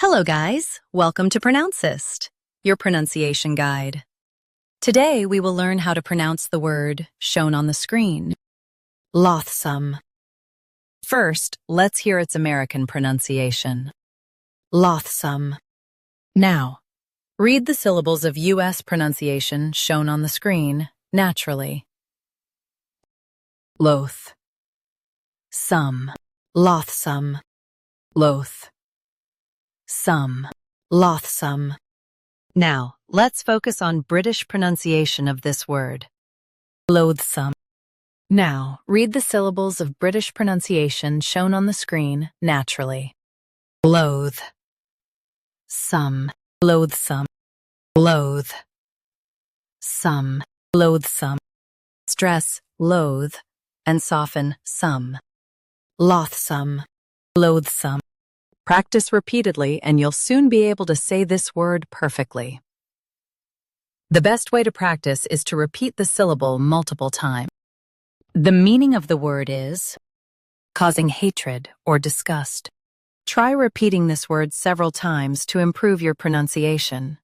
Hello guys, welcome to Pronouncist, your pronunciation guide. Today we will learn how to pronounce the word shown on the screen, loathsome. First, let's hear its American pronunciation, loathsome. Now, read the syllables of U.S. pronunciation shown on the screen naturally. Loath, some, loathsome, loath. Some, loathsome. Now, let's focus on British pronunciation of this word, loathsome. Now, read the syllables of British pronunciation shown on the screen naturally. Loathe, some, loathsome, loathe, some, loathsome. Stress loathe and soften some. Loathsome, loathsome. Practice repeatedly and you'll soon be able to say this word perfectly. The best way to practice is to repeat the syllable multiple times. The meaning of the word is causing hatred or disgust. Try repeating this word several times to improve your pronunciation.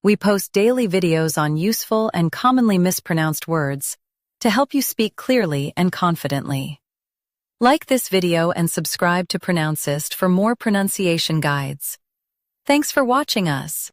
We post daily videos on useful and commonly mispronounced words to help you speak clearly and confidently. Like this video and subscribe to Pronouncist for more pronunciation guides. Thanks for watching us.